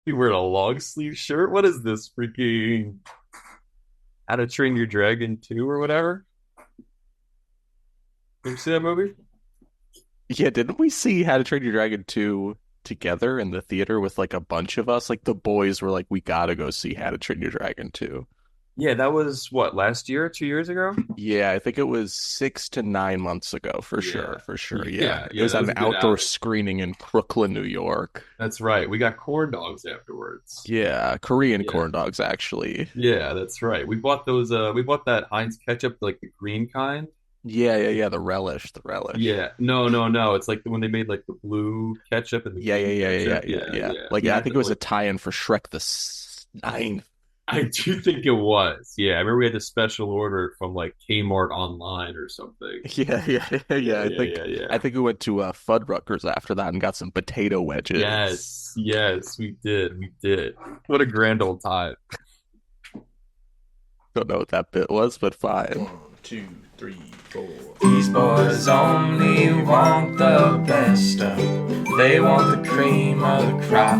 You wearing a long sleeve shirt? What is this freaking How to Train Your Dragon 2 or whatever? Did you see that movie? Yeah, didn't we see How to Train Your Dragon 2 together in the theater with like a bunch of us? Like the boys were like, we gotta go see How to Train Your Dragon 2. Yeah, that was what, last year, 2 years ago? Yeah, I think it was 6 to 9 months ago, for Yeah. sure, for sure. Yeah. Yeah, It yeah, was that at was an a good outdoor outing. screening in Brooklyn, New York. That's right. We got corn dogs afterwards. Yeah, Korean Yeah. corn dogs, actually. Yeah, that's right. We bought that Heinz ketchup, like the green kind. Yeah, the relish, the relish. Yeah. No, no, no. It's like when they made like the blue ketchup and the Yeah, yeah, green yeah, yeah, yeah, ketchup. yeah, Yeah, yeah. yeah. Like, We I had think to it was a like tie-in for Shrek the Ninth. I do think it was. Yeah, I remember we had to special order it from like Kmart online or something. Yeah. Yeah, I yeah, think yeah, I yeah. think we went to Fuddruckers after that and got some potato wedges. Yes, yes, we did. We did. What a grand old time. Don't know what that bit was, but fine. 1, 2, 3, 4. These boys only want the best stuff. They want the cream of the crop.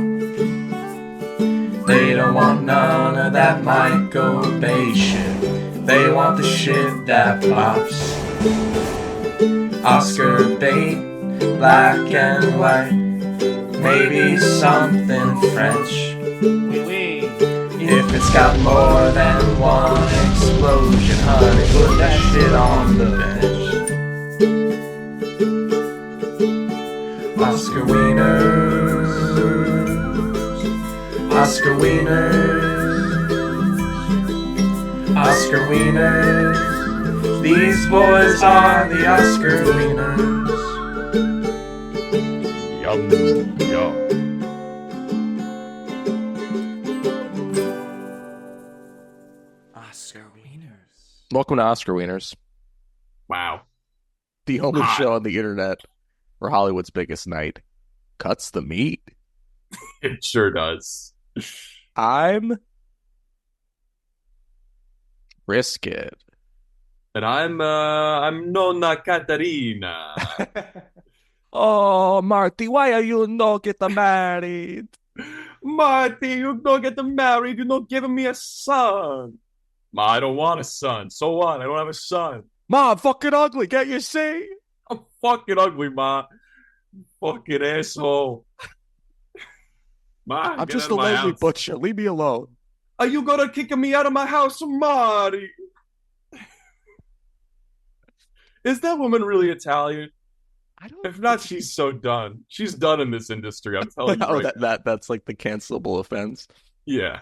They don't want none of that Michael Bay shit. They want the shit that pops. Oscar bait, black and white. Maybe something French. If it's got more than one explosion, honey, put that shit on the bench. Oscar Wieners, Oscar Wieners, Oscar Wieners. These boys are the Oscar Wieners. Yum, yum. Oscar Wieners. Welcome to Oscar Wieners, Wow. the only Hot. show on the internet where Hollywood's biggest night cuts the meat. It sure does. I'm brisket. And I'm Nonna Caterina. Oh, Marty, why are you not getting married? Marty, you don't get married, you're not giving me a son. Ma, I don't want a son. So what? I don't have a son. Mom, fucking ugly, can't you see? I'm fucking ugly, Ma. Fucking asshole. Ma, I'm get just out a of my lonely house. butcher. Leave me alone. Are you gonna kick me out of my house, Marty? Is that woman really Italian? I don't If not, think she's so done. She's done in this industry. I'm telling you oh, right now. that's like the cancelable offense. Yeah,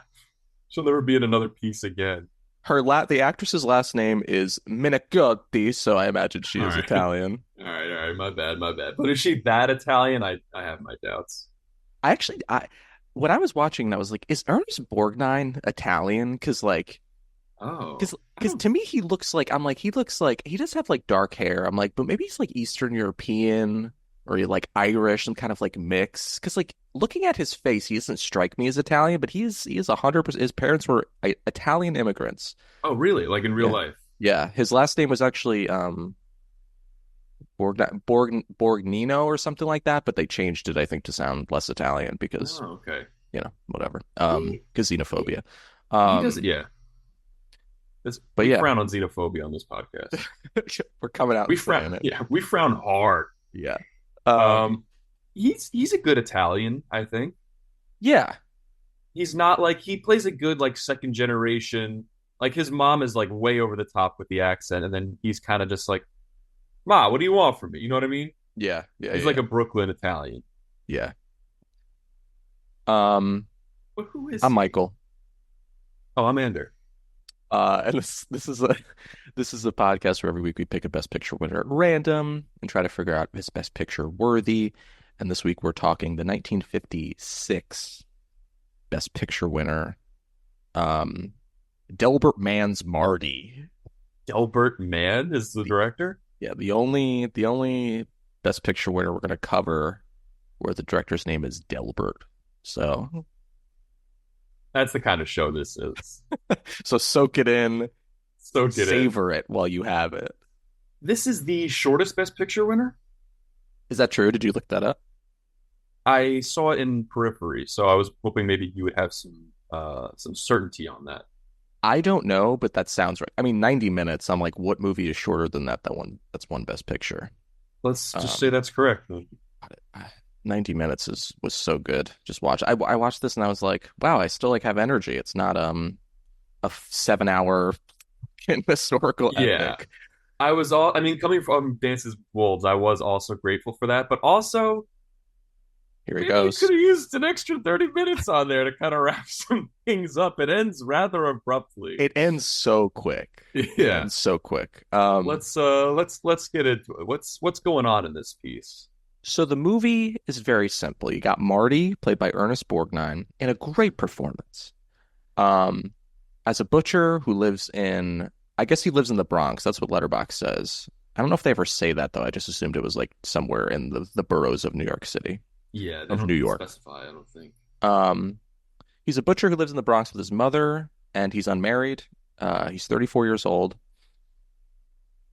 she'll never be in another piece again. The actress's last name is Minicotti, so I imagine she All is right, Italian. all right. My bad, my bad. But is she that Italian? I have my doubts. I when I was watching that, I was like, is Ernest Borgnine Italian? Oh, Because to me he looks like he looks like he does have like dark hair. I'm like, but maybe he's like Eastern European or like Irish, some kind of like mix. Because like looking at his face, he doesn't strike me as Italian, but he is 100%. His parents were Italian immigrants. oh, really? Like in real Yeah, life? yeah. His last name was actually Borgnino or something like that, but they changed it, I think, to sound less Italian because Oh, okay. whatever. He Because he, xenophobia. he does. Um, Yeah. but We yeah, frown on xenophobia on this podcast. we're coming out We and frown. saying it. Yeah, we frown hard. Yeah. Um, Um, he's a good Italian. I think yeah. he's not like he plays a good like second generation. Like his mom is like way over the top with the accent, and then he's kind of just like, "Ma, what do you want from me?" You know what I mean? Yeah, yeah, He's yeah, like a Brooklyn Italian. yeah. Um, But who is I'm he? Michael. Oh, I'm Ander. And this is a this is a podcast where every week we pick a Best Picture winner at random and try to figure out if it's Best Picture worthy. And this week we're talking the 1956 Best Picture winner, um, Delbert Mann's Marty. Delbert Mann is the The, director. yeah, the only Best Picture winner we're gonna cover where the director's name is Delbert. So That's the kind of show this is. so soak it in, So get in. savor it while you have it. This is the shortest Best Picture winner. Is that true? Did you look that up? I saw it in Periphery, so I was hoping maybe you would have some certainty on that. I don't know, but that sounds right. I mean, 90 minutes. I'm like, what movie is shorter than that? That's one Best Picture. Let's just say Um, that's correct then. 90 minutes is was so good. Just watch. I watched this and I was like, wow, I still like have energy. It's not a 7 hour historical Yeah. epic. I mean, coming from Dances with Wolves, I was also grateful for that, but also Here he maybe you could goes. have used an extra 30 minutes on there to kind of wrap some things up. It ends rather abruptly. It ends so quick. It Yeah. ends so quick. Let's get into it. What's going on in this piece? So the movie is very simple. You got Marty, played by Ernest Borgnine, in a great performance. Um, as a butcher who lives in, I guess he lives in the Bronx. That's what Letterboxd says. I don't know if they ever say that though. I just assumed it was like somewhere in the boroughs of New York City, Yeah, they of don't New York. specify, I don't think. Um, he's a butcher who lives in the Bronx with his mother, and he's unmarried. He's 34 years old.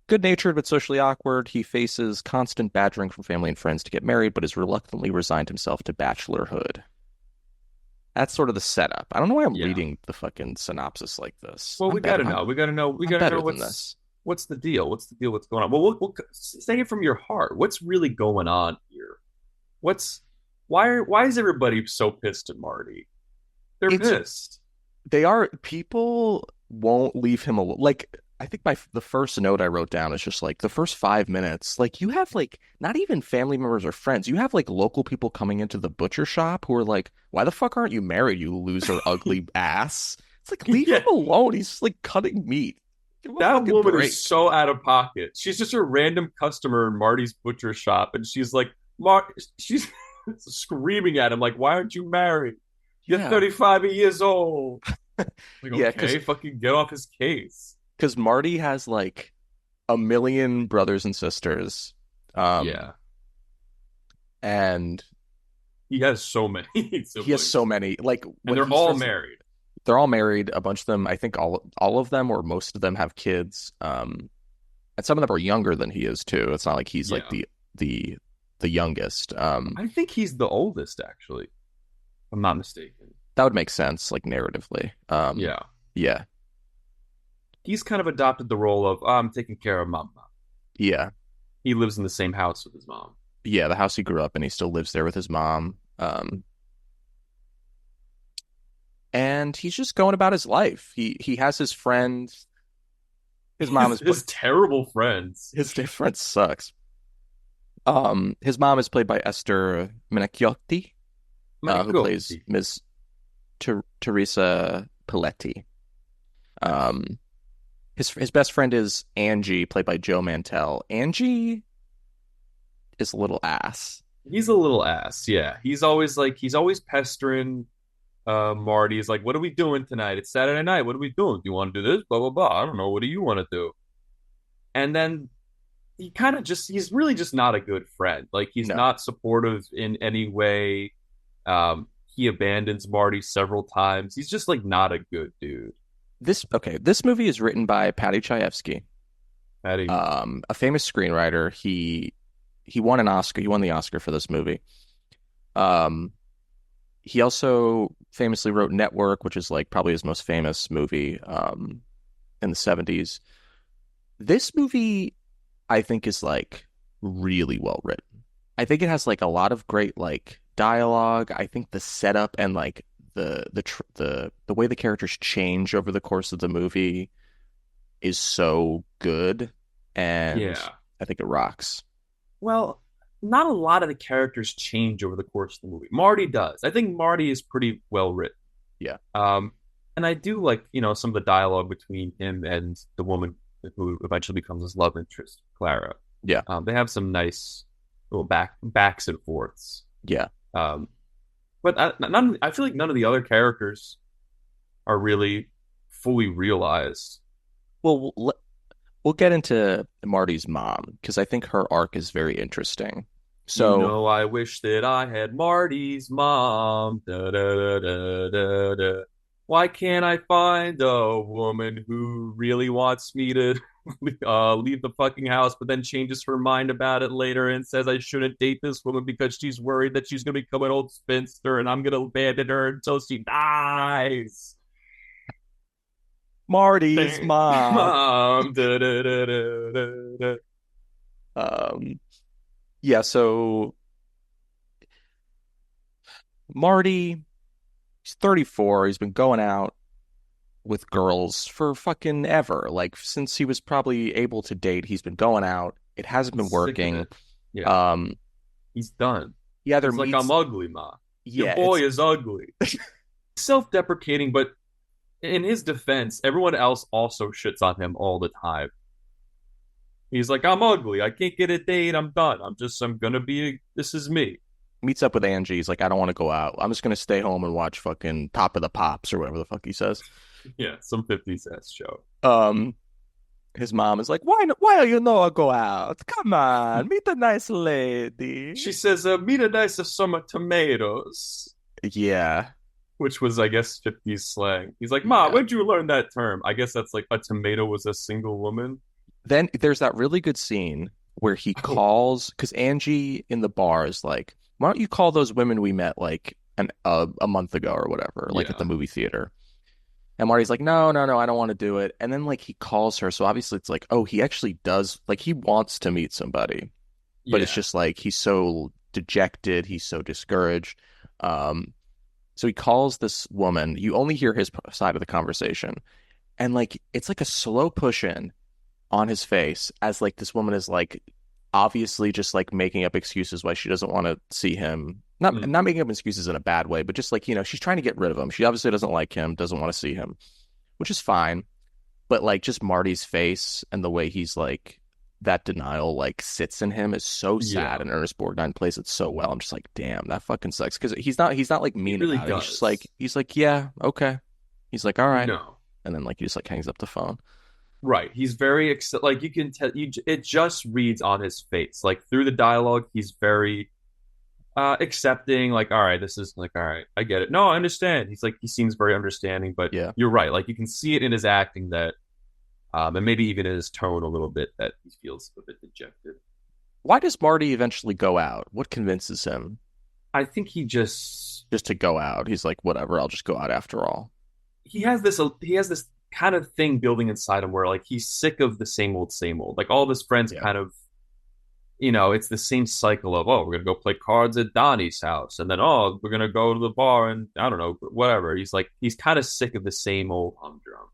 Good-natured but socially awkward, he faces constant badgering from family and friends to get married, but has reluctantly resigned himself to bachelorhood. That's sort of the setup. I don't know why I'm Yeah. reading the fucking synopsis like this. Well, I'm we got better. to know. We got to know. We I'm got to better know than this. what's the deal. What's the deal? What's going on? Well, we'll say it from your heart. What's really going on here? What's why is everybody so pissed at Marty? They're It's pissed. they are people won't leave him alone. Like I think the first note I wrote down is just like the first 5 minutes. Like you have like not even family members or friends. You have like local people coming into the butcher shop who are like, "Why the fuck aren't you married, you loser, ugly ass?" It's like leave him Yeah, alone. He's just, like cutting meat. Give him a that fucking woman is break. so out of pocket. She's just a random customer in Marty's butcher shop, and she's like, Mark, she's screaming at him like, "Why aren't you married? You're Yeah, 35 years old." Like, yeah, because okay, fucking get off his case. Marty has like a million brothers and sisters, um, Yeah, and he has so many he has so siblings, many. Like and when they're he all starts, married. they're all married. A bunch of them, I think all of them or most of them have kids. And some of them are younger than he is too. It's not like he's like Yeah, the the youngest. I think he's the oldest, actually, if I'm not mistaken. That would make sense, like narratively. Yeah, Yeah, he's kind of adopted the role of I'm taking care of mama. yeah, He lives in the same house with his mom. yeah. The house he grew up in, he still lives there with his mom. And he's just going about his life. He has his friends. His mom His is his terrible friends. his difference sucks. His mom is played by Esther Menachiotti, My who God. plays Ms. Teresa Paletti. Um, his best friend is Angie, played by Joe Mantel. Angie is a little ass. He's a little ass. Yeah, he's always pestering Marty. He's like, "What are we doing tonight? It's Saturday night. What are we doing? Do you want to do this? Blah blah blah. I don't know. What do you want to do?" And then he's really just not a good friend. Like he's No, not supportive in any way. He abandons Marty several times. He's just like not a good dude. this movie is written by Paddy Chayefsky, Patty. a famous screenwriter. He won an Oscar. He won the Oscar for this movie. Um, he also famously wrote Network, which is like probably his most famous movie in the 70s. This movie, I think, is like really well written. I think it has like a lot of great like dialogue. I think the setup and like the way the characters change over the course of the movie is so good, and Yeah. I think it rocks. Well, not a lot of the characters change over the course of the movie. Marty does. I think Marty is pretty well written. Yeah, And I do like, some of the dialogue between him and the woman who eventually becomes his love interest, Clara. yeah, They have some nice little backs and forths. yeah. Um, but I feel like none of the other characters are really fully realized. Well, we'll get into Marty's mom because I think her arc is very interesting. So I wish that I had Marty's mom. Da, da, da, da, da, da. Why can't I find a woman who really wants me to leave the fucking house, but then changes her mind about it later and says I shouldn't date this woman because she's worried that she's going to become an old spinster and I'm going to abandon her until she dies. Marty's mom. Mom. Da, da, da, da, da. Um, yeah, so Marty, he's 34. He's been going out with girls for fucking ever. Like since he was probably able to date, he's been going out. It hasn't been He's sick of working. it. Yeah, Um, he's done. he either He's like, I'm meets, ugly, ma. Your yeah, boy is ugly. Self-deprecating, but in his defense, everyone else also shits on him all the time. He's like, I'm ugly. I can't get a date. I'm done. I'm gonna be, this is me. meets up with Angie. He's like, I don't want to go out. I'm just gonna stay home and watch fucking Top of the Pops or whatever the fuck he says. Yeah, some 50s ass show. Um, his mom is like, why are you not go out? Come on, meet a nice lady. She says, meet a nice of some tomatoes, Yeah, which was, I guess, 50s slang. He's like, Ma, yeah. where'd you learn that term? I guess that's like a tomato was a single woman. Then there's that really good scene where he Oh, calls because Angie in the bar is like, why don't you call those women we met like a month ago or whatever, like at the yeah. movie theater. And Marty's like, no, no, no, I don't want to do it. And then like he calls her, so obviously it's like, oh, he actually does like he wants to meet somebody, but it's Yeah. just like he's so dejected, he's so discouraged. Um, so he calls this woman. You only hear his side of the conversation, and like it's like a slow push in on his face as like this woman is like obviously just like making up excuses why she doesn't want to see him. Not Mm. making up excuses in a bad way, but just like, she's trying to get rid of him. She obviously doesn't like him, doesn't want to see him, which is fine. But like just Marty's face and the way he's like that denial like sits in him is so sad, Yeah. and Ernest Borgnine plays it so well. I'm just like, damn, that fucking sucks. Because he's not like He mean really about it. does. He's like, yeah, okay. He's like, all right. No. And then like he just like hangs up the phone. Right. He's very like you can tell it just reads on his face. Like through the dialogue, he's very accepting, like, all right, this is like, all right, I get it. No, I understand. He's like he seems very understanding, but Yeah. you're right. Like you can see it in his acting that and maybe even in his tone a little bit that he feels a bit dejected. Why does Marty eventually go out? What convinces him I think he just just to go out? He's like, whatever, I'll just go out after all. he has this kind of thing building inside him where like he's sick of the same old same old. Like all of his friends Yeah. kind of it's the same cycle of, oh, we're gonna go play cards at Donnie's house, and then oh, we're gonna go to the bar and I don't know, whatever. He's like he's kind of sick of the same old humdrum.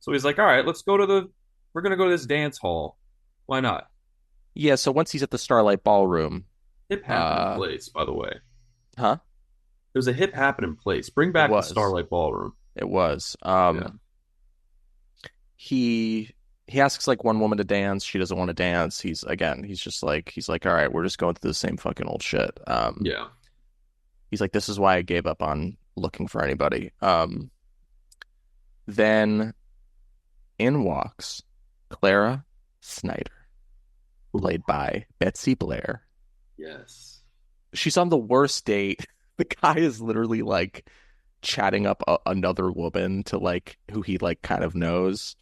So he's like, all right, we're gonna go to this dance hall. Why not? Yeah, so once he's at the Starlight Ballroom, Hip happening uh, place, by the way. huh? There's a hip happening place. Bring It back the was. Starlight Ballroom. It was. Yeah. He he asks like one woman to dance. She doesn't want to dance. He's like, all right, we're just going through the same fucking old shit. Yeah. He's like, this is why I gave up on looking for anybody. Then in walks Clara Snyder, Ooh, played by Betsy Blair. yes. She's on the worst date. The guy is literally like chatting up another woman to like who he like kind of knows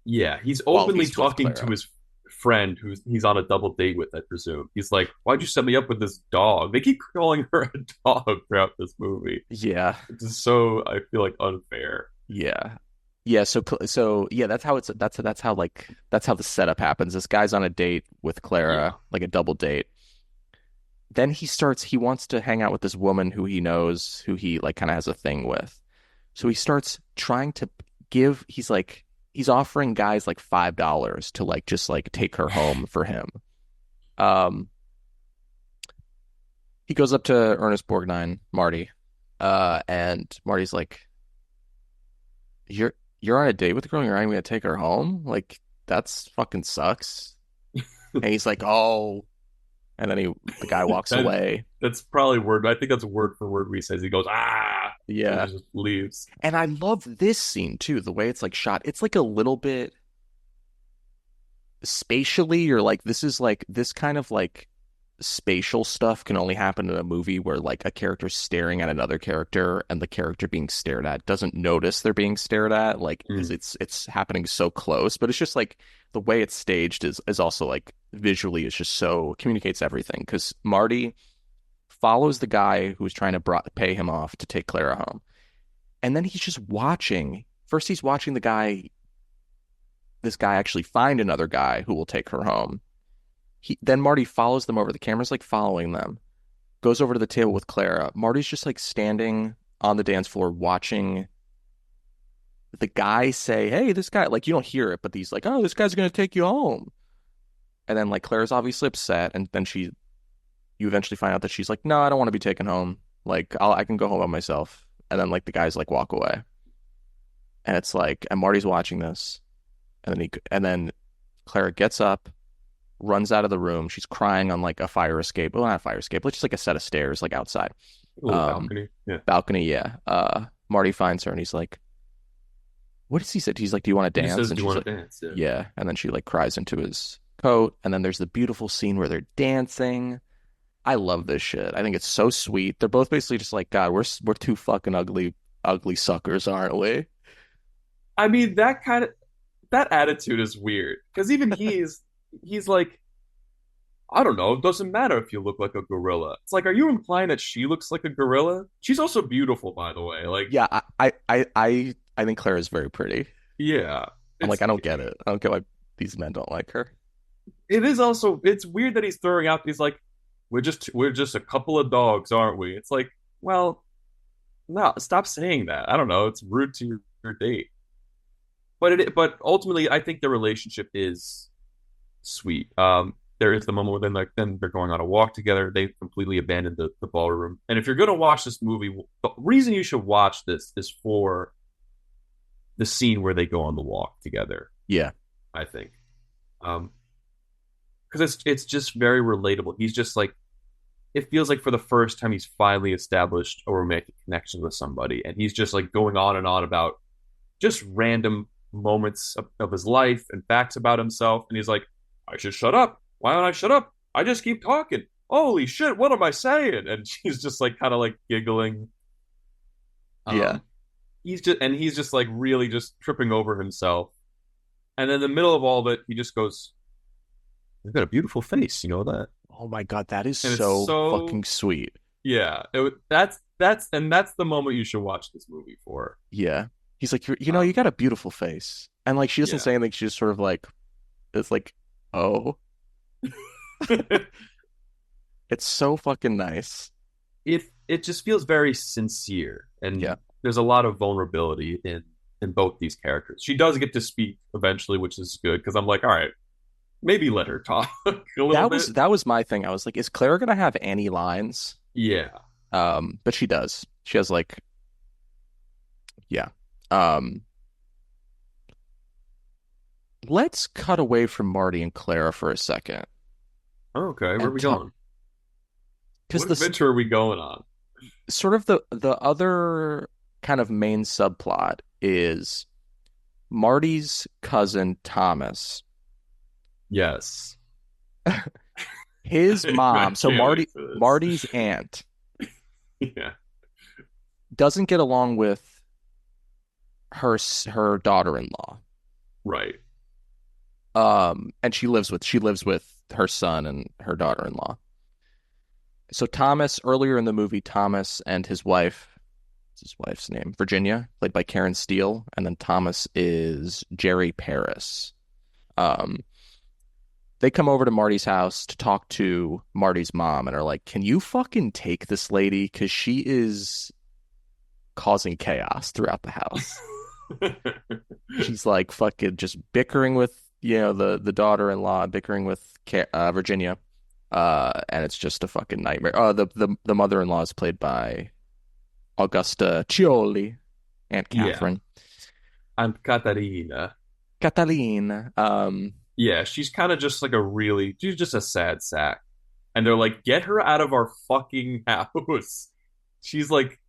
Yeah, he's while openly he's with talking to Clara. his friend who's he's on a double date with, I presume. He's like, "Why'd you set me up with this dog?" They keep calling her a dog throughout this movie. Yeah, It's just so I feel like unfair. yeah, yeah. So yeah, that's how the setup happens. This guy's on a date with Yeah, Clara, like a double date. Then he wants to hang out with this woman who he knows, who he like kind of has a thing with. So he starts trying to he's offering guys like $5 to like just like take her home for him. Um, he goes up to Ernest Borgnine, Marty, and Marty's like, "You're you're on a date with a girl, and you're not even gonna take her home? Like that's fucking sucks." And he's like, "Oh," and then the guy walks that away. that's probably word. I think that's word for word. Where he says he goes and Yeah, then just leaves. and I love this scene too, the way it's like shot. It's like a little bit spatially, you're like, this is like this kind of like spatial stuff can only happen in a movie where like a character's staring at another character and the character being stared at doesn't notice they're being stared at, like because Mm. it's happening so close. But it's just like the way it's staged is also like visually it's just so communicates everything because Marty follows the guy who's trying to pay him off to take Clara home, and then he's just watching. First, he's watching this guy actually find another guy who will take her home. Then Marty follows them over. The camera's like following them. Goes over to the table with Clara. Marty's just like standing on the dance floor watching the guy say, "Hey, this guy," like you don't hear it, but he's like, "Oh, this guy's gonna take you home." And then like Clara's obviously upset, and then you eventually find out that she's like, "No, I don't want to be taken home. Like I can go home by myself." And then like the guys like walk away, and it's like, and Marty's watching this, and then Clara gets up, runs out of the room. She's crying on like a fire escape. Well, not a fire escape, but just like a set of stairs, like outside. A little balcony. Yeah. Balcony, yeah. Marty finds her and he's like, what does he say? He's like, do you want to He just dance? says, And "Do you she's want like, to dance?" Yeah. yeah. And then she like cries into his coat. And then there's the beautiful scene where they're dancing. I love this shit. I think it's so sweet. They're both basically just like, God, we're two fucking ugly suckers, aren't we? I mean, that attitude is weird because even he's like, I don't know. It doesn't matter if you look like a gorilla. It's like, are you implying that she looks like a gorilla? She's also beautiful, by the way. Like, Yeah, I think Claire is very pretty. yeah, I'm it's like, I don't get it. I don't get why these men don't like her. it is also it's weird that he's throwing out these like, we're just a couple of dogs, aren't we? It's like, well, no, stop saying that. I don't know. It's rude to your date. But ultimately, I think the relationship is sweet. There is the moment where then they're going on a walk together. They completely abandoned the ballroom. And if you're gonna watch this movie, the reason you should watch this is for the scene where they go on the walk together. Yeah. I think, because it's just very relatable. He's just like, it feels like for the first time he's finally established a romantic connection with somebody, and he's just like going on and on about just random moments of his life and facts about himself. And he's like, I should shut up. Why don't I shut up? I just keep talking. Holy shit, what am I saying? And she's just like kind of like giggling. Yeah. Um, he's just like really just tripping over himself. And in the middle of all of it, he just goes, "You've got a beautiful face, you know that." Oh my God, that is And it's so so, fucking sweet. yeah, that's the moment you should watch this movie for. Yeah. He's like, you Um, got a beautiful face. And like, she doesn't yeah. say anything. She's just sort of like, it's like, oh, it's so fucking nice. It just feels very sincere, and Yeah. there's a lot of vulnerability in both these characters. She does get to speak eventually, which is good because I'm like, all right, maybe let her talk a little bit. That was my thing. I was like, is Claire gonna have any lines? Yeah. But she does. She has like, yeah. Um, let's cut away from Marty and Clara for a second Okay, where are and we talk going? because What this adventure are we going on? sort of the other kind of main subplot is Marty's cousin Thomas, Yes. his I mom, so can't wait for this. Marty's aunt Yeah. doesn't get along with her daughter-in-law. Right. And she lives with her son and her daughter-in-law. So Thomas, earlier in the movie, Thomas and his wife, what's his wife's name? Virginia, played by Karen Steele, and then Thomas is Jerry Paris. Um, they come over to Marty's house to talk to Marty's mom and are like, "Can you fucking take this lady? Because she is causing chaos throughout the house." She's like fucking just bickering with the daughter-in-law, bickering with Virginia, and it's just a fucking nightmare. The mother-in-law is played by Augusta Cioli, Aunt Yeah. Catherine, I'm Catarina. Cataline. Yeah, she's kind of just like she's just a sad sack. And they're like, get her out of our fucking house. She's like,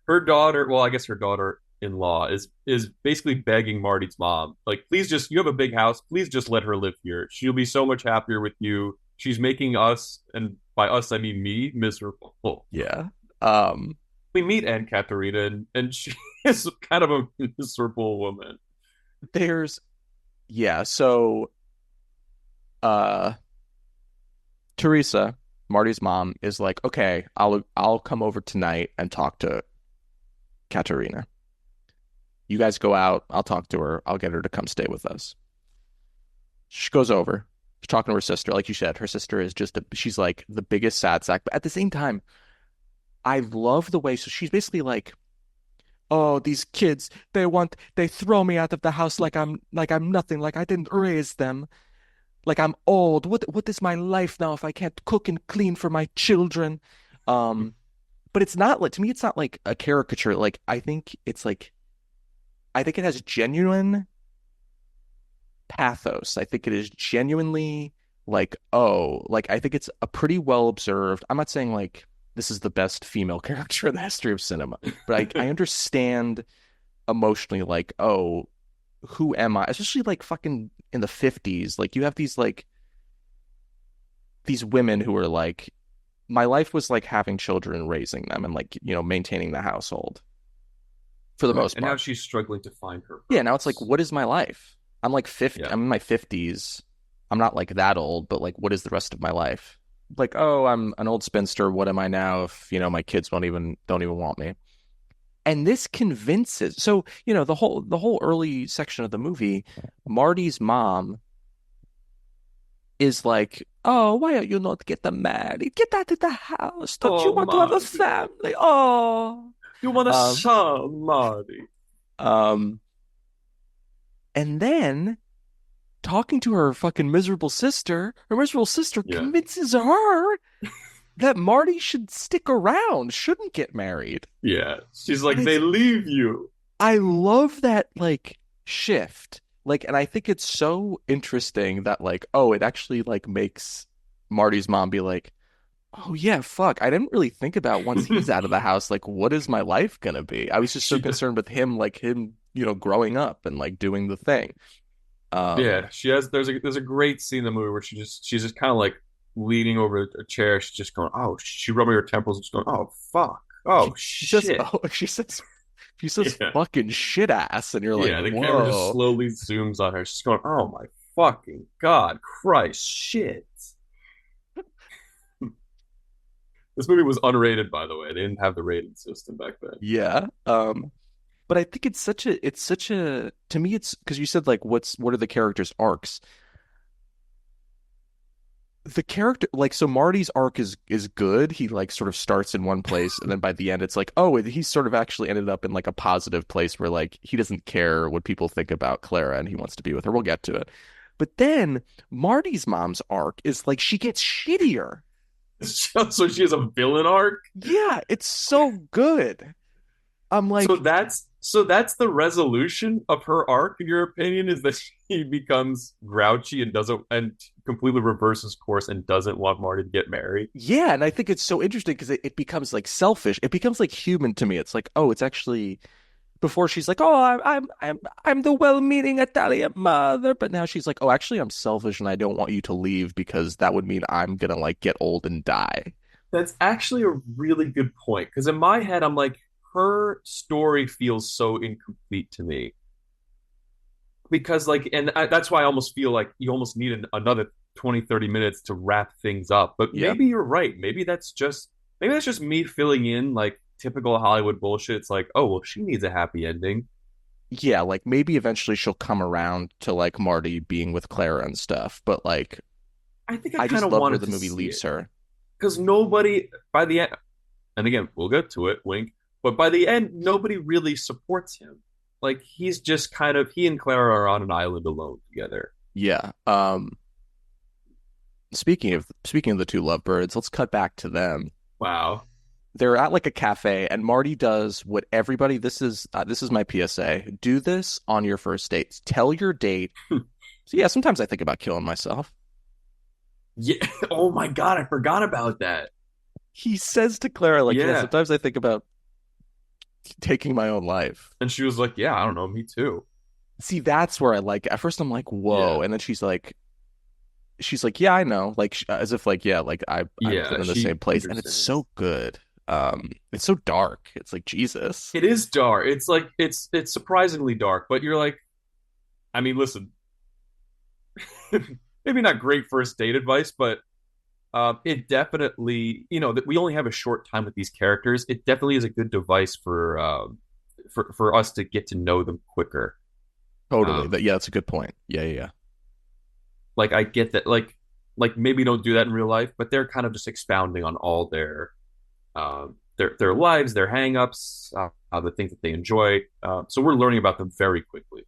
her daughter, well, I guess her daughter-in-law is basically begging Marty's mom, like, please just, you have a big house, please just let her live here. She'll be so much happier with you. she's making us, and by us I mean me, miserable. Yeah. Um, We meet Aunt Katerina, and she is kind of a miserable woman. there's yeah, so uh Teresa, Marty's mom, is like, okay, I'll come over tonight and talk to Katerina. You guys go out, I'll talk to her, I'll get her to come stay with us. She goes over. She's talking to her sister. Like you said, her sister is she's like the biggest sad sack. But at the same time, I love the way, so she's basically like, oh, these kids, they throw me out of the house like I'm nothing, like I didn't raise them, like I'm old. What is my life now if I can't cook and clean for my children? Um, but it's not like, to me, it's not like a caricature. Like I think it has genuine pathos. I think it is genuinely like, oh, like I think it's a pretty well observed. I'm not saying like this is the best female character in the history of cinema, but I understand emotionally like, oh, who am I? Especially like fucking in the 50s. Like you have these women who are like, my life was like having children and raising them and like, maintaining the household for the Right. most And now part. she's struggling to find her Yeah, now it's like, purpose. what is my life? I'm like 50, Yeah. I'm in my 50s. I'm not like that old, but like, what is the rest of my life? Like, oh, I'm an old spinster. What am I now if, my kids don't even want me? And this convinces, so, the whole early section of the movie, Marty's mom is like, oh, why are you not getting married? Get out of the house. Don't you Oh, want to have a Marty. family? Oh. You want a Um, son, Marty. um, and then talking to her miserable sister Yeah. convinces her that Marty should stick around, shouldn't get married. Yeah. She's And like, they it's leave you. I love that like shift. Like, and I think it's so interesting that like, oh, it actually like makes Marty's mom be like, oh yeah, fuck. I didn't really think about once he's out of the house, like what is my life gonna be? I was just so She concerned with him, like him, growing up and like doing the thing. Um, Yeah, she has. There's a great scene in the movie where she's just kind of like leaning over a chair. She's just going, oh, she rubbing her temples and just going, oh fuck, oh she says, shit. oh, she says Yeah, fucking shit ass, and you're like, yeah. The camera just whoa. slowly zooms on her. She's going, oh my fucking god, Christ, shit. This movie was unrated, by the way. They didn't have the rating system back then. Yeah. But I think it's such a to me it's because you said like what are the characters' arcs? The character like so Marty's arc is good. He like sort of starts in one place and then by the end it's like, oh, he's sort of actually ended up in like a positive place where like he doesn't care what people think about Clara and he wants to be with her. We'll get to it. But then Marty's mom's arc is like she gets shittier. So she has a villain arc. Yeah, it's so good. I'm So like, that's the resolution of her arc, in your opinion, is that she becomes grouchy and doesn't and completely reverses course and doesn't want Marty to get married. yeah, and I think it's so interesting because it becomes like selfish. It becomes like human to me. It's like, oh, it's actually before she's like, oh, I'm the well-meaning Italian mother, but now she's like, oh, actually, I'm selfish and I don't want you to leave because that would mean I'm gonna like get old and die. That's actually a really good point because in my head, I'm like, her story feels so incomplete to me because like, and that's why I almost feel like you almost need another 20-30 minutes to wrap things up. But Yeah, maybe you're right. Maybe that's just me filling in like typical Hollywood bullshit. It's like, oh well, she needs a happy ending. yeah, like maybe eventually she'll come around to like Marty being with Clara and stuff, but like I think I I kind just of love where wanted the to movie see leaves it her. because nobody by the end, and again, we'll get to it, wink. But by the end, nobody really supports him. Like he's just kind of he and Clara are on an island alone together. Yeah. Speaking of the two lovebirds, let's cut back to them. Wow. They're at like a cafe, and Marty does what everybody. This is my PSA. Do this on your first dates. Tell your date. So yeah, sometimes I think about killing myself. Yeah. Oh my god, I forgot about that. He says to Clara, like, yeah, Yeah. sometimes I think about taking my own life. And she was like, "Yeah, I don't know, me too." See, that's where I like. At first, I'm like, whoa, Yeah. and then she's like, she's like, yeah, I know, like as if like, yeah, like I've been Yeah, in the same she place, and it's understands. so good. It's so dark. It's like Jesus. It is dark. It's like it's surprisingly dark, but you're like, I mean, listen, maybe not great first date advice, but it definitely, that we only have a short time with these characters. It definitely is a good device for us to get to know them quicker. Totally. Um, That yeah, that's a good point. Yeah, yeah, yeah. like I get that, like maybe don't do that in real life, but they're kind of just expounding on all their lives, their hangups, the things that they enjoy. So we're learning about them very quickly.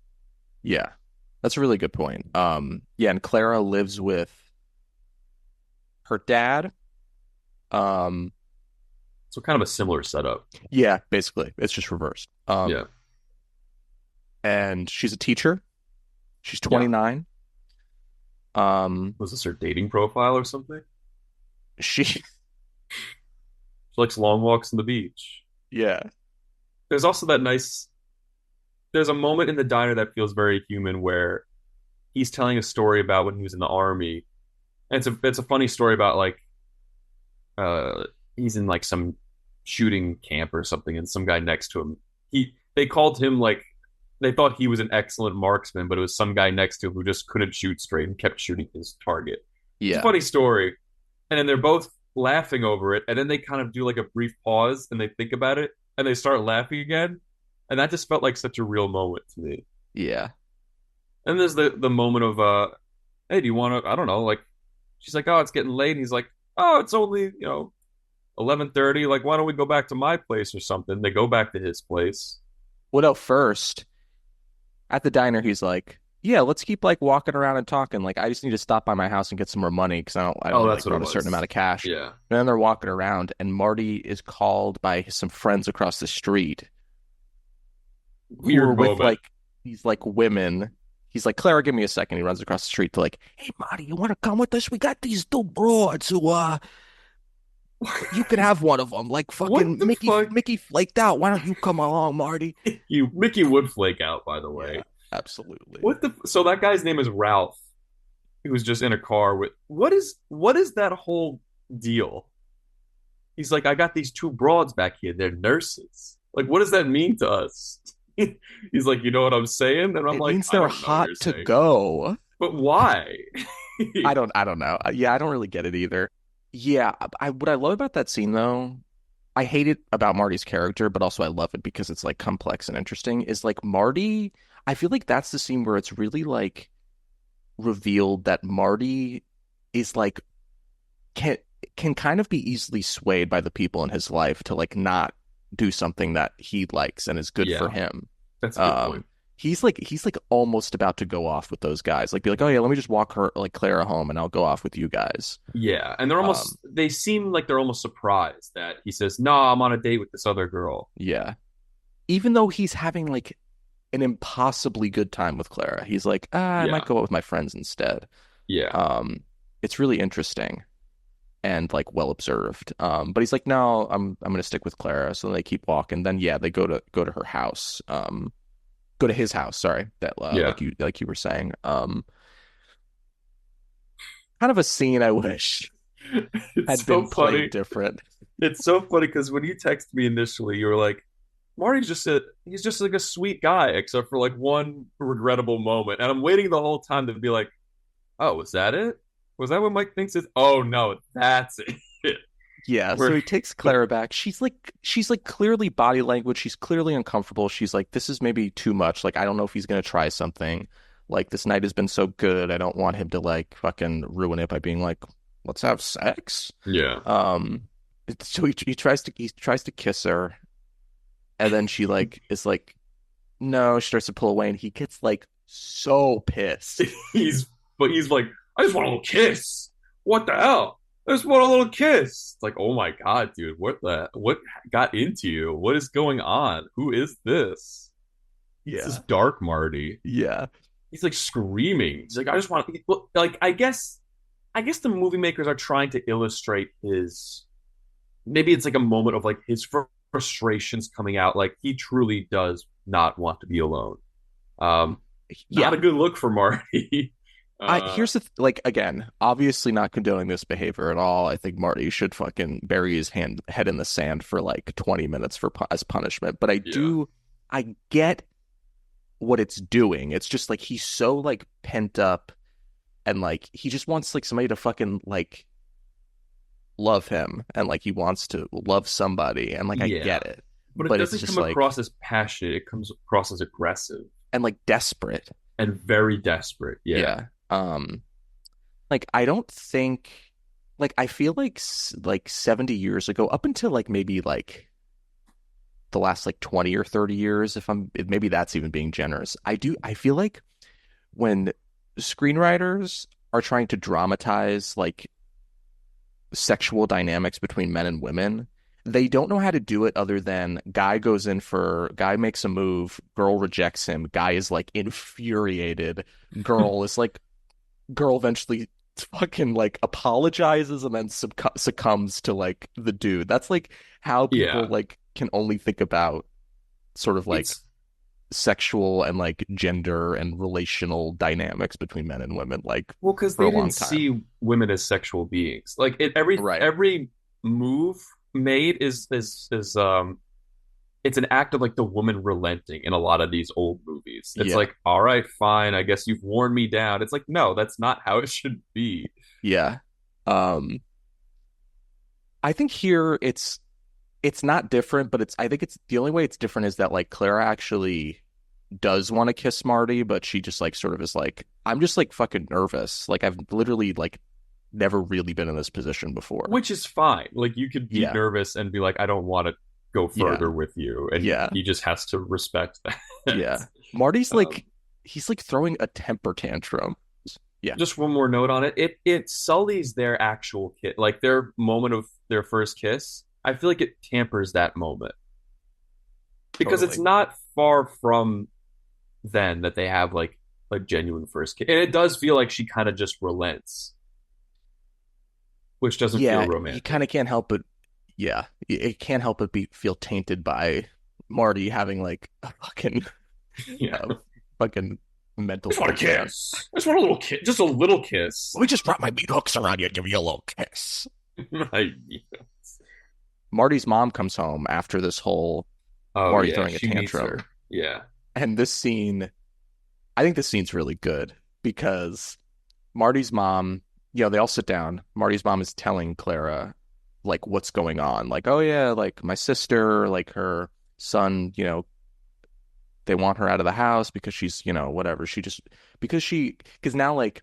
Yeah. That's a really good point. Yeah, and Clara lives with her dad. Um, So kind of a similar setup. yeah, basically. It's just reversed. Yeah, And she's a teacher. She's yeah. 29. Um, Was this her dating profile or something? she She likes long walks on the beach. yeah. There's also that nice. There's a moment in the diner that feels very human where he's telling a story about when he was in the army, and it's a funny story about like uh he's in like some shooting camp or something, and some guy next to him, they called him like, they thought he was an excellent marksman, but it was some guy next to him who just couldn't shoot straight and kept shooting his target. It's a Yeah. funny story, and then they're both laughing over it, and then they kind of do like a brief pause and they think about it and they start laughing again, and that just felt like such a real moment to me. Yeah. And there's the moment of hey, do you want to, I don't know, like, she's like, oh, it's getting late, and he's like, oh, it's only 11:30, like, why don't we go back to my place or something? They go back to his place. Well, no, first at the diner, he's like, "Yeah, let's keep like walking around and talking. Like, I just need to stop by my house and get some more money because I Oh, only that's like what it run a certain amount was. of cash." Yeah. And then they're walking around, and Marty is called by some friends across the street who are Weird with moment. like these like women. He's like, "Clara, give me a second." He runs across the street to like, "Hey, Marty, you want to come with us? We got these two broads who you could have one of them. Like What fucking the fuck? Mickey flaked out. Why don't you come along, Marty?" Mickey would flake out, by the Yeah, way. absolutely. What the, so that guy's name is Ralph. He was just in a car with, what is that whole deal? He's like, I got these two broads back here. They're nurses. Like, what does that mean to us? He's like, you know what I'm saying? And I'm It like, means I they're don't know what hot you're to saying. go. But why? I don't know. Yeah, I don't really get it either. Yeah, I what I love about that scene though, I hate it about Marty's character, but also I love it because it's like complex and interesting. Is like Marty, I feel like that's the scene where it's really like revealed that Marty is like can can kind of be easily swayed by the people in his life to like not do something that he likes and is good for Yeah, him. that's a good Um, point. he's like almost about to go off with those guys. Like be like, oh yeah, let me just walk her like Clara home and I'll go off with you guys. Yeah, and Um, they seem like they're almost surprised that he says, no, I'm on a date with this other girl. yeah. Even though he's having like an impossibly good time with Clara, he's like, I might Yeah, go out with my friends instead. yeah, Um, it's really interesting and like well observed. But he's like, no, I'm gonna stick with Clara. So they keep walking. Then yeah, they go to her house. Go to his house. Sorry, that yeah. like you were saying. Kind of a scene I wish It's had been so played funny. different. It's so funny because when you texted me initially, you were like, he's just like a sweet guy, except for like one regrettable moment. And I'm waiting the whole time to be like, oh, was that it? Was that what Mike thinks is? Oh no, that's it. Yeah, so We're he takes Clara back. She's like clearly body language. She's clearly uncomfortable. She's like, this is maybe too much. Like, I don't know if he's gonna try something. Like, this night has been so good. I don't want him to like fucking ruin it by being like, let's have sex. yeah. Um, so he tries to kiss her, and then she like is like, no. She starts to pull away, and he gets like so pissed. he's he's like, I just want a little kiss. What the hell? I just want a little kiss. It's like, oh my god, dude, what got into you? What is going on? Who is this? This is Yeah, Dark Marty. yeah, He's like screaming. He's like, I just want to, like, I guess the movie makers are trying to illustrate his, maybe it's like a moment of like his frustrations coming out. Like he truly does not want to be alone. Um, Not yeah. a good look for Marty. I Uh, here's the like again, obviously not condoning this behavior at all. I think Marty should fucking bury his head in the sand for like 20 minutes for as punishment. But yeah, I get what it's doing. It's just like he's so like pent up and like he just wants like somebody to fucking like love him and like he wants to love somebody and like I yeah. get it. But it But it's doesn't just come like across as passionate. It comes across as aggressive and like desperate. and very desperate. Yeah, Yeah. Like I don't think like I feel like like 70 years ago up until like maybe like the last like 20 or 30 years if maybe that's even being generous. I feel like when screenwriters are trying to dramatize like sexual dynamics between men and women, they don't know how to do it other than guy makes a move, girl rejects him, guy is like infuriated, girl eventually fucking like apologizes and then succumbs to like the dude. That's like how people yeah. like can only think about sort of like It's sexual and like gender and relational dynamics between men and women like well because for they a didn't long time. see women as sexual beings. Like every Right. every move made is it's an act of like the woman relenting in a lot of these old movies. It's Yeah. like, all right, fine, I guess you've worn me down. It's like, no, that's not how it should be. Yeah. Um I think here it's not different, but it's I think it's the only way it's different is that like Clara actually does want to kiss Marty, but she just like sort of is like, I'm just like fucking nervous. Like I've literally like never really been in this position before. Which is fine. Like you could be Yeah, nervous and be like, I don't want to go yeah, further with you, and yeah, he just has to respect that. yeah. Marty's um, like he's like throwing a temper tantrum. Yeah, just one more note on it. It sullies their actual kiss, like their moment of their first kiss. I feel like it tampers that moment because it's totally. not far from then that they have like a genuine first kiss, and it does feel like she kind of just relents, which doesn't feel Yeah, you romantic. kind of can't help but yeah, it can't help but be feel tainted by Marty having like Yeah, a fucking I mental just want a breakdown. kiss. I just want a little kiss, just a little kiss. Let me just wrap my meat hooks around you and give you a little kiss. Like, Marty's mom comes home after this whole oh Marty yeah, throwing a she meets her. tantrum. Yeah, And this scene, I think this scene's really good because Marty's mom, they all sit down. Marty's mom is telling Clara like what's going on. Like, oh yeah, like my sister, like her son, they want her out of the house because she's, whatever. Because now like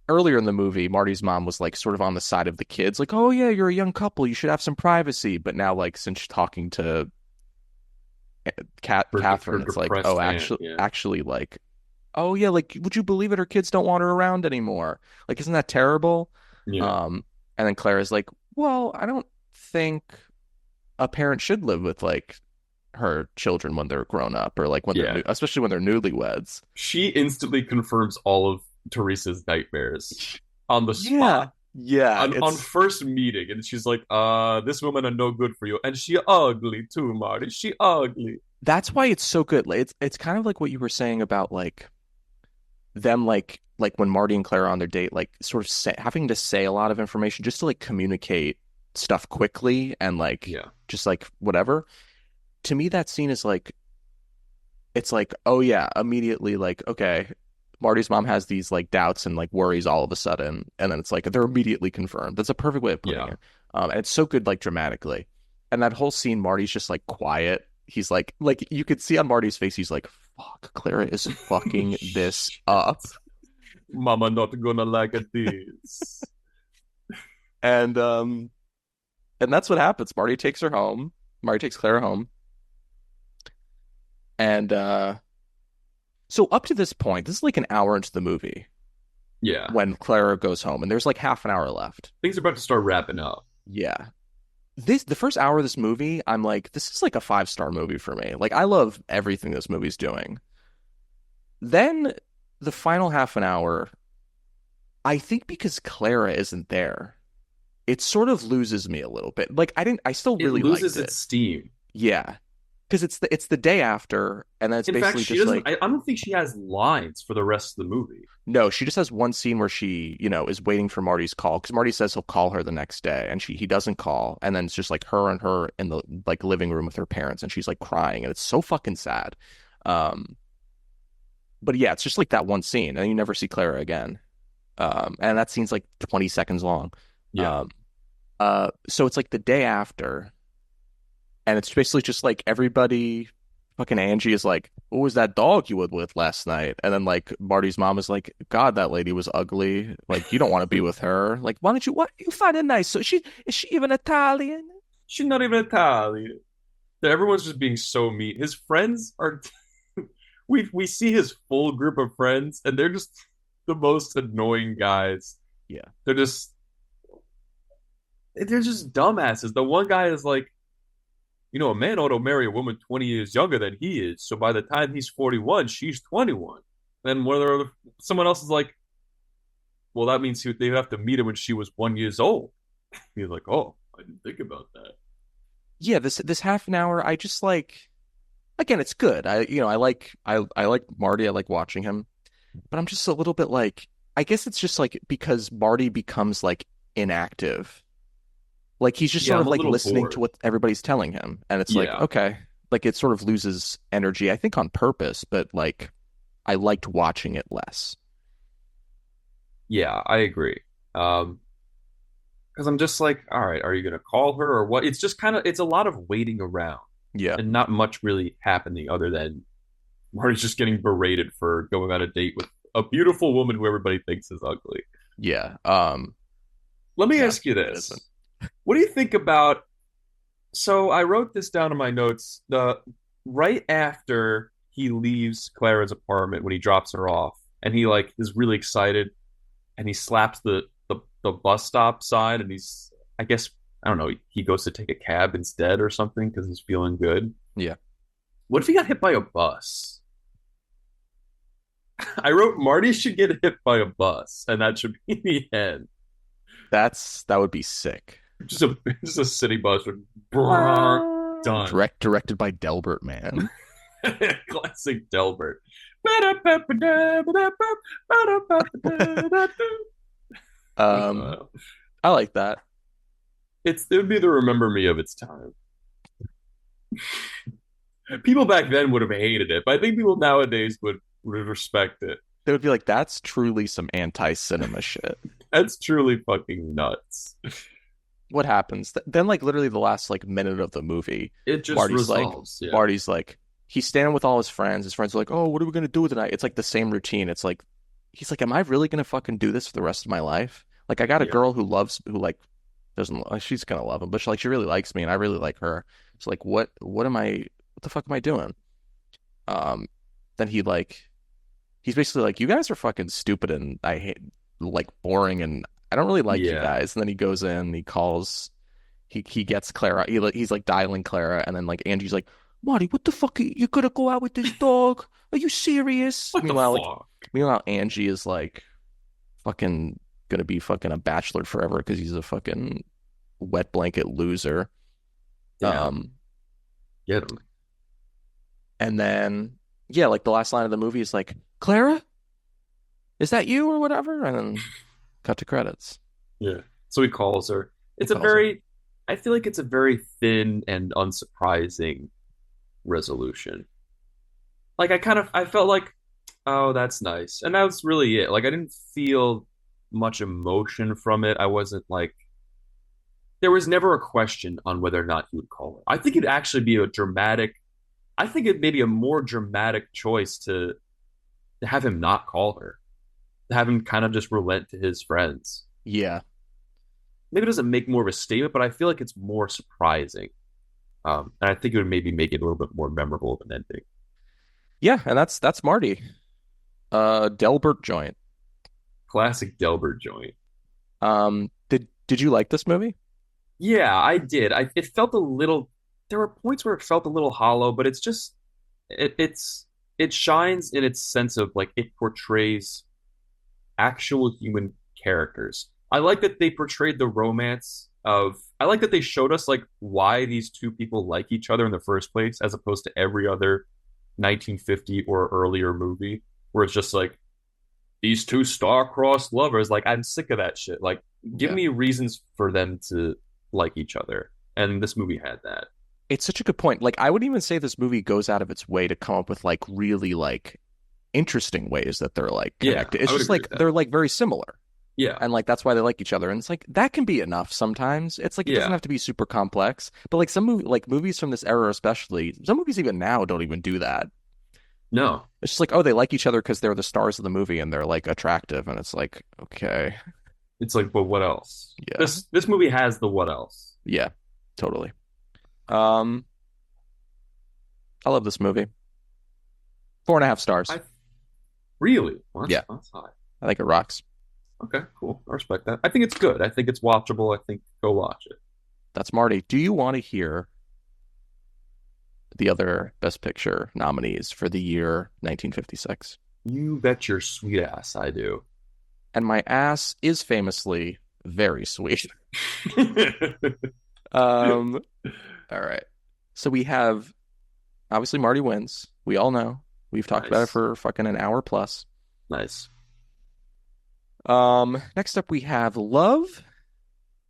earlier in the movie, Marty's mom was like sort of on the side of the kids, like, oh yeah, you're a young couple, you should have some privacy. But now like since she's talking to her Catherine, it's like, depressed oh, aunt. Yeah, actually, like, oh yeah, like, would you believe it? Her kids don't want her around anymore. Like, isn't that terrible? yeah, Um, and then Clara's like, well, I don't think a parent should live with like her children when they're grown up or like when they're yeah. new, especially when they're newlyweds. She instantly confirms all of Teresa's nightmares on the Yeah, spot. yeah, On it's first meeting, and she's like, this woman are no good for you. And she ugly too, Marty. She ugly. that's why it's so good. Like, it's kind of like what you were saying about like them like when Marty and Claire are on their date, like sort of having to say a lot of information just to like communicate stuff quickly and like Yeah. just like whatever. To me, that scene is like it's like, oh yeah, immediately like, okay, Marty's mom has these like doubts and like worries all of a sudden, and then it's like they're immediately confirmed. That's a perfect way of putting Yeah. it. And it's so good like dramatically. And that whole scene, Marty's just like quiet. He's like you could see on Marty's face, he's like, fuck, Clara is fucking this up. Mama not gonna like this. And that's what happens. Marty takes her home. Marty takes Clara home. And so up to this point, this is like an hour into the movie Yeah. when Clara goes home, and there's like half an hour left. Things are about to start wrapping up. Yeah. The first hour of this movie, I'm like, this is like a 5-star movie for me. Like I love everything this movie's doing. Then the final half an hour, I think because Clara isn't there, it sort of loses me a little bit. Like I still It really loses liked its it. steam. Yeah. because it's the day after, and then it's In fact, basically she just doesn't. like I don't think she has lines for the rest of the movie. no, she just has one scene where she, is waiting for Marty's call because Marty says he'll call her the next day, and he doesn't call, and then it's just like her in the like living room with her parents, and she's like crying, and it's so fucking sad. Um, but yeah, it's just like that one scene, and you never see Clara again. And that scene's like 20 seconds long. Yeah, Um, so it's like the day after, and it's basically just like everybody, fucking Angie is like, "What was that dog you were with last night?" And then like Marty's mom is like, "God, that lady was ugly. Like you don't want to be with her. Like why don't you? What you find it nice? So is she even Italian?" she's not even Italian. Everyone's just being so mean. His friends are. We see his full group of friends, and they're just the most annoying guys. Yeah, They're just they're just dumbasses. The one guy is like, a man ought to marry a woman 20 years younger than he is. So by the time he's 41, she's 21. Then someone else is like, well, that means they would have to meet her when she was 1 years old. He's like, oh, I didn't think about that. yeah. This half an hour, I just like. Again, it's good. I like Marty. I like watching him, but I'm just a little bit like. I guess it's just like because Marty becomes like inactive. Like he's just Yeah, sort I'm of a like little listening to bored. what everybody's telling him. And it's like, Yeah, okay, like it sort of loses energy, I think on purpose, but like I liked watching it less. yeah, I agree. Because I'm just like, all right, are you gonna call her or what? It's just it's a lot of waiting around Yeah. and not much really happening other than Marty's just getting berated for going on a date with a beautiful woman who everybody thinks is ugly. Yeah. Let me No, ask you it isn't. this. What do you think about so I wrote this down in my notes. The right after he leaves Clara's apartment when he drops her off, and he like is really excited, and he slaps the bus stop sign, and I guess I don't know, he goes to take a cab instead or something because he's feeling good. Yeah. What if he got hit by a bus? I wrote Marty should get hit by a bus, and that should be the end. That would be sick. Just a just a city bus with brrr, done. Directed by Delbert, man. Classic Delbert. Um, I like that. It would be the remember me of its time. People back then would have hated it, but I think people nowadays would respect it. They would be like, that's truly some anti-cinema shit. That's truly fucking nuts. What happens? Then like literally the last like minute of the movie, It just Marty's like resolves, yeah. Marty's like he's standing with all his friends. His friends are like, "Oh, what are we gonna do tonight?" It's like the same routine. It's like he's like, "Am I really gonna fucking do this for the rest of my life?" Like I got a Yeah. girl who like doesn't she's gonna love him, but she really likes me and I really like her. So like what the fuck am I doing? Um then he's basically like, "You guys are fucking stupid and I hate like boring and I don't really like you Yeah. guys." And then he goes in, he calls he gets Clara. He's like dialing Clara, and then like Angie's like, "Marty, what the fuck? You gonna go out with this dog? Are you serious?" What the fuck? Meanwhile, Angie is like fucking gonna be fucking a bachelor forever because he's a fucking wet blanket loser. Damn. Um, Get him. and then yeah, like the last line of the movie is like, "Clara, is that you or whatever?" And then cut to credits. Yeah. So he calls her. He It's a calls her. very I feel like it's a very thin and unsurprising resolution. Like I felt like, oh, that's nice. And that was really it. Like I didn't feel much emotion from it. I wasn't like there was never a question on whether or not he would call her. I think it'd actually be a dramatic I think it may be a more dramatic choice to have him not call her. To have him kind of just relent to his friends. Yeah, Maybe it doesn't make more of a statement, but I feel like it's more surprising. And I think it would maybe make it a little bit more memorable of an ending. yeah, and that's Marty. Delbert joint. Classic Delbert joint. Did you like this movie? Yeah, I did. It felt a little. There were points where it felt a little hollow, but it's just it shines in its sense of like it portrays actual human characters. I like that they portrayed the romance of I like that they showed us like why these two people like each other in the first place, as opposed to every other 1950 or earlier movie where it's just like these two star-crossed lovers. Like I'm sick of that shit. Like give Yeah. me reasons for them to like each other. And this movie had that. It's such a good point. Like I would even say this movie goes out of its way to come up with like really like interesting ways that they're like Yeah, connected. It's I would just agree like with that. they're like very similar. Yeah. And like that's why they like each other. And it's like that can be enough sometimes. It's like it doesn't Yeah. have to be super complex. But like movies from this era especially, some movies even now don't even do that. No. It's just like, oh, they like each other because they're the stars of the movie and they're like attractive. And it's like, okay. It's like, but what else? Yeah. This movie has the what else. Yeah. Totally. Um, I love this movie. 4.5 stars. I really well, Yeah. that's high. I think it rocks. Okay, cool. I respect that. I think it's good. I think it's watchable. I think go watch it. That's Marty. Do you want to hear the other Best Picture nominees for the year 1956? You bet your sweet ass I do. And my ass is famously very sweet. Um, all right. So we have obviously Marty wins. We all know. We've talked about it Nice. for fucking an hour plus. Nice. Next up we have Love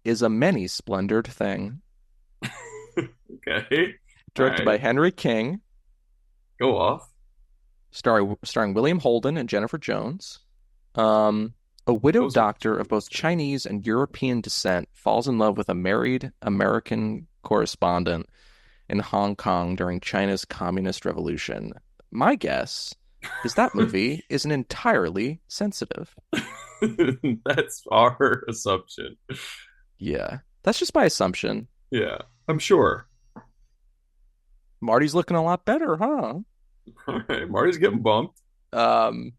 is a Many Splendored Thing, Okay. All directed by right. Henry King, Go off. starring William Holden and Jennifer Jones. Um, a widowed Those are doctor of both Chinese and European descent falls in love with a married American correspondent in Hong Kong during China's Communist Revolution. My guess is that movie isn't entirely sensitive. That's our assumption. Yeah, that's just my assumption. Yeah, I'm sure. Marty's looking a lot better, huh? All right, Marty's getting bumped. Um,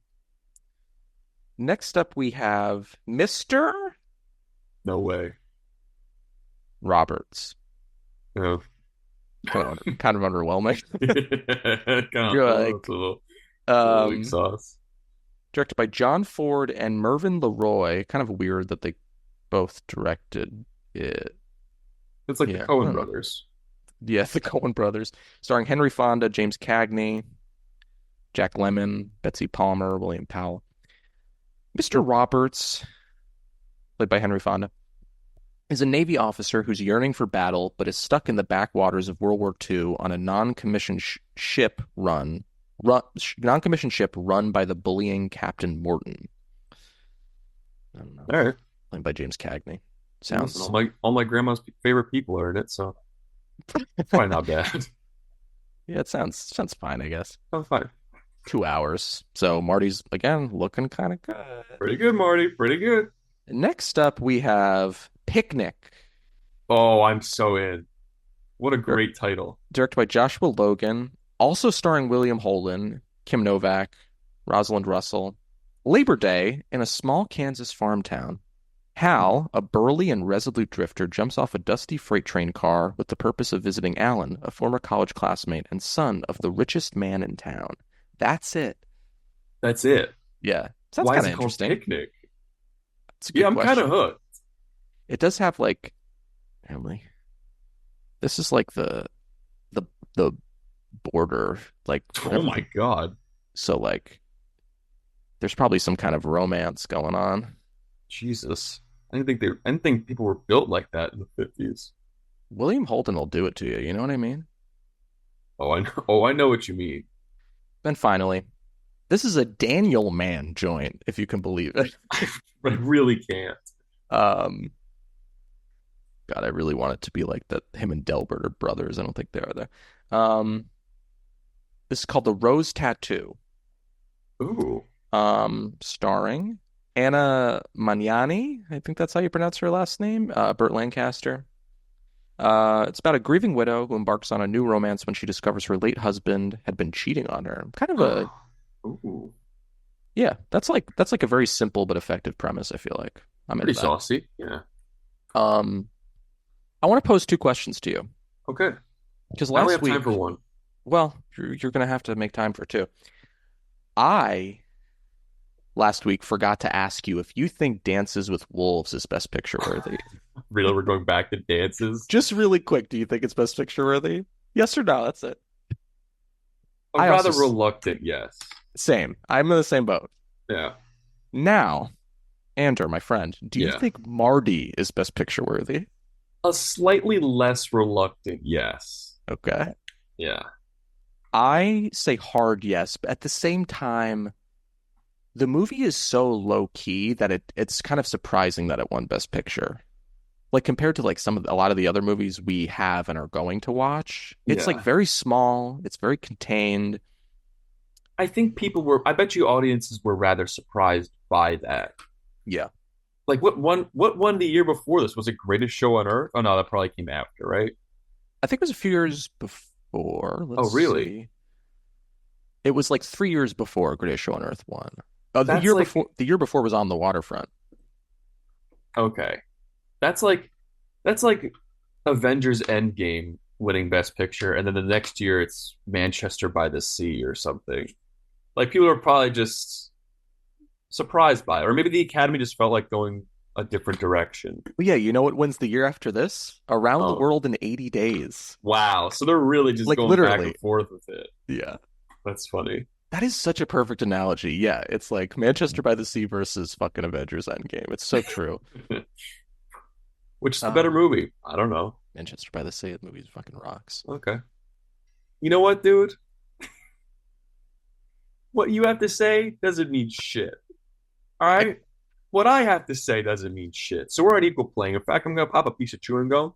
Next up we have Mr. No way. Roberts. No. Kind of underwhelming. Kind You're of, like, it's a little weak um, sauce. directed by John Ford and Mervyn LeRoy. Kind of weird that they both directed it. It's like the Yeah, I Coen don't know. brothers. Yeah, the Coen brothers, starring Henry Fonda, James Cagney, Jack Lemmon, Betsy Palmer, William Powell. Mr. Roberts, played by Henry Fonda, is a Navy officer who's yearning for battle, but is stuck in the backwaters of World War II on a non-commissioned ship run by the bullying Captain Morton. I don't know. All right. Played by James Cagney. Listen, Sounds all my grandma's favorite people are in it, so it's probably not bad. yeah, it sounds fine, I guess. Oh, fine. 2 hours. So Marty's again looking kind of good. Pretty good, Marty. Pretty good. Next up, we have Picnic, Oh, I'm so in. What a dir- great title. directed by Joshua Logan, also starring William Holden, Kim Novak, Rosalind Russell. Labor Day in a small Kansas farm town. Hal, a burly and resolute drifter, jumps off a dusty freight train car with the purpose of visiting Alan, a former college classmate and son of the richest man in town. That's it. That's it. Yeah. Sounds Why kind is of it called interesting. Picnic? It's a Yeah, good I'm kind of question. hooked. It does have like, Emily, this is like the the border, like Oh whatever my God. so like there's probably some kind of romance going on. Jesus. I didn't think people were built like that in the 50s. William Holden will do it to you, you know what I mean? Oh, I know. Oh, I know what you mean. Then finally, this is a Daniel Mann joint, if you can believe it. I really can't. Um, God, I really want it to be like that. Him and Delbert are brothers. I don't think they are there. This is called The Rose Tattoo. Ooh. Starring Anna Magnani. I think that's how you pronounce her last name. Burt Lancaster. It's about a grieving widow who embarks on a new romance when she discovers her late husband had been cheating on her. Kind of a Ooh. yeah. That's like a very simple but effective premise. I feel like I'm into Pretty that. saucy. Yeah. Um, I want to pose two questions to you Okay. because I only last have time for week, one. well, you're going to have to make time for two. I last week forgot to ask you if you think Dances with Wolves is Best Picture worthy. Really, we're going back to dances. Just really quick, do you think it's Best Picture worthy? Yes or no? That's it. A I also rather reluctant yes. same. I'm in the same boat. Yeah, Now, Andrew, my friend, do you yeah. think Marty is Best Picture worthy? A slightly less reluctant yes. Okay. Yeah. I say hard yes, but at the same time, the movie is so low key that it's kind of surprising that it won Best Picture. Like compared to like a lot of the other movies we have and are going to watch, it's like Yeah. very small, it's very contained. I think I bet you audiences were rather surprised by that. Yeah. Like what won the year before this? Was it Greatest Show on Earth? Oh no, that probably came after, right? I think it was a few years before. Oh, Let's really? see. It was like 3 years before Greatest Show on Earth won. That's like The year before was On the Waterfront. okay. That's like that's like Avengers Endgame winning Best Picture, and then the next year it's Manchester by the Sea or something. Like people are probably just surprised by it, or maybe the Academy just felt like going a different direction. Well, yeah, you know what wins the year after this? Around the Oh, World in 80 Days. wow! So they're really just Like going back literally. and forth with it. Yeah. That's funny. That is such a perfect analogy. Yeah, it's like Manchester by the Sea versus fucking Avengers Endgame. It's so true. Which is the better Um, movie? I don't know. Manchester by the Sea, the movie fucking rocks. Okay. You know what, dude? What you have to say doesn't mean shit. All I right? What I have to say doesn't mean shit. So we're on equal playing. In fact, I'm going to pop a piece of chewing gum.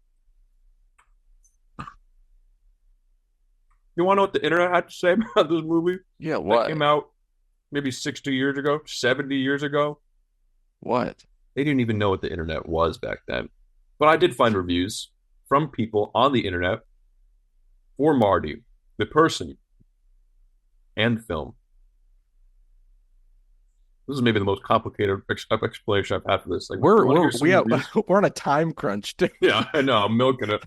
You want to know what the internet had to say about this movie Yeah, that what? came out maybe 60 years ago, 70 years ago? What? They didn't even know what the internet was back then. But I did find reviews from people on the internet for Marty, the person, and the film. This is maybe the most complicated explanation I've had for this. Like, do you We're want to hear we're we some have, reviews? we're on a time crunch. Yeah, I know. I'm milking it.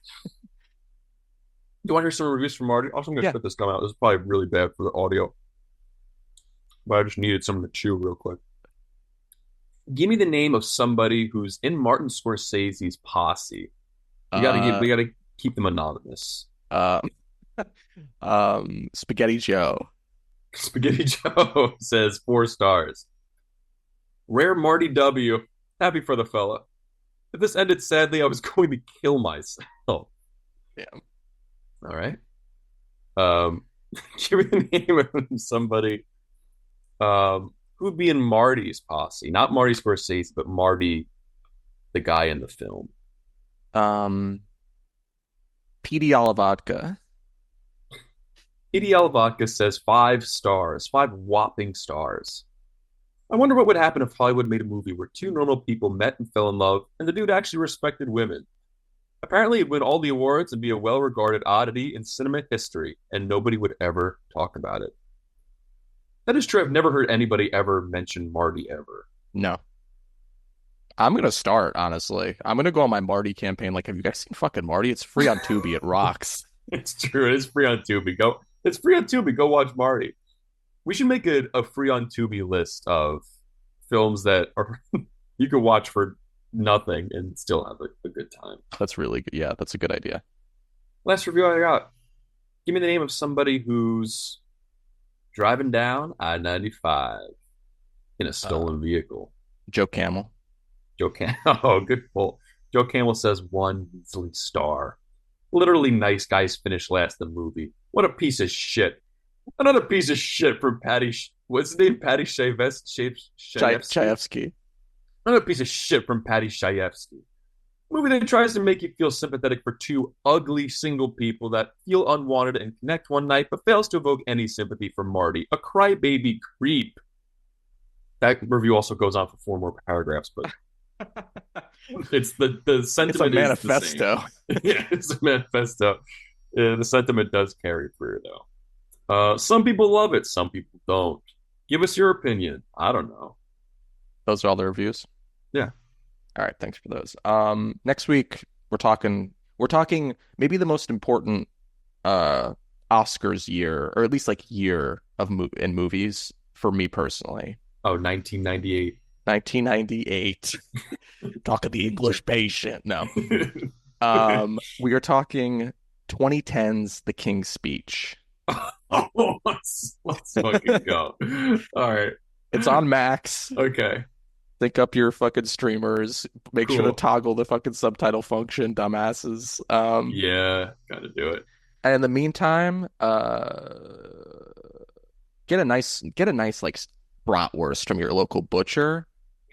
Do you want to hear some reviews from Marty? Also, I'm going to Yeah. spit this gum out. This is probably really bad for the audio, but I just needed something to chew real quick. Give me the name of somebody who's in Martin Scorsese's posse. Uh We got to keep them anonymous. um Spaghetti Joe. Spaghetti Joe says 4 stars. Rare Marty W. Happy for the fella. If this ended sadly, I was going to kill myself. All Yeah. right. Um, give me the name of somebody who would be in Marty's posse, not Marty Scorsese, but Marty, the guy in the film. Um PD Alavodka. EDL Vodka says 5 stars, 5 whopping stars. I wonder what would happen if Hollywood made a movie where two normal people met and fell in love, and the dude actually respected women. Apparently, it'd win all the awards and be a well regarded oddity in cinema history, and nobody would ever talk about it. That is true. I've never heard anybody ever mention Marty ever. No. I'm gonna start, honestly. I'm gonna go on my Marty campaign. Like, have you guys seen fucking Marty? It's free on Tubi. It rocks. It's true. It is free on Tubi. It's free on Tubi. Go watch Marty. We should make a free on Tubi list of films that are you can watch for nothing and still have a good time. That's really good. Yeah, that's a good idea. Last review I got. Give me the name of somebody who's driving down I-95 in a Uh, stolen vehicle. Joe Camel. Joe Camel. Oh, good pull. Joe Camel says 1 measly star. Literally, nice guys finish last in the movie. What a piece of shit. Another piece of shit from Patty. What's his name? Patty Shayevsky. Chayefsky. Another piece of shit from Patty Shayevsky. Movie that tries to make you feel sympathetic for two ugly single people that feel unwanted and connect one night, but fails to evoke any sympathy for Marty, a crybaby creep. That review also goes on for 4 more paragraphs, but it's the It's a sentiment is the same. manifesto. Yeah, it's a manifesto. The sentiment does carry through, though. Some people love it, some people don't. Give us your opinion. I don't know. Those are all the reviews. Yeah. All right, thanks for those. Next week we're talking maybe the most important Oscars year, or at least like year of in movies for me personally. Oh, 1998. 1998. Talk of the English patient. No. We are talking 2010's The King's Speech. Oh, let's fucking go. All right. It's on Max. Okay. Think up your fucking streamers. Make sure to Cool. toggle the fucking subtitle function, dumbasses. Yeah, gotta do it. And in the meantime, get a nice like bratwurst from your local butcher.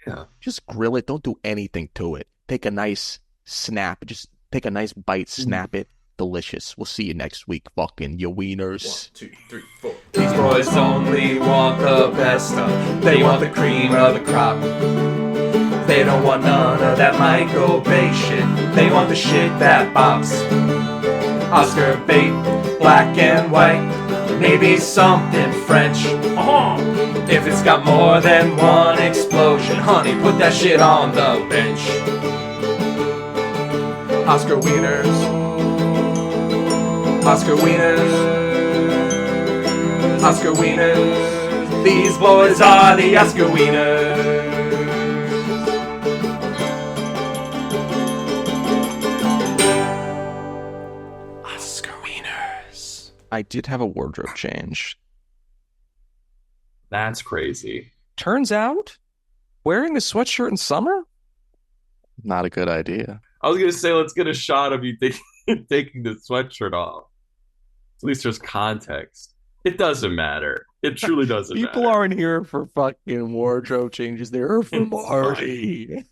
Yeah. Just grill it. Don't do anything to it. Take a nice snap. Just take a nice bite, snap it. Delicious. We'll see you next week, fucking you wieners. 1, 2, 3, 4. These boys only want the best stuff. They want the cream of the crop. They don't want none of that microbait shit. They want the shit that bops. Oscar bait, black and white. Maybe something French. If it's got more than one explosion, honey, put that shit on the bench. Oscar Wieners. Oscar Wieners. Oscar Wieners. These boys are the Oscar Wieners. Oscar Wieners. I did have a wardrobe change. That's crazy. Turns out, wearing a sweatshirt in summer, not a good idea. I was gonna say, let's get a shot of you taking the sweatshirt off. At least there's context. It doesn't matter. It truly doesn't People matter. aren't here for fucking wardrobe changes. They're here for It's fine. Marty.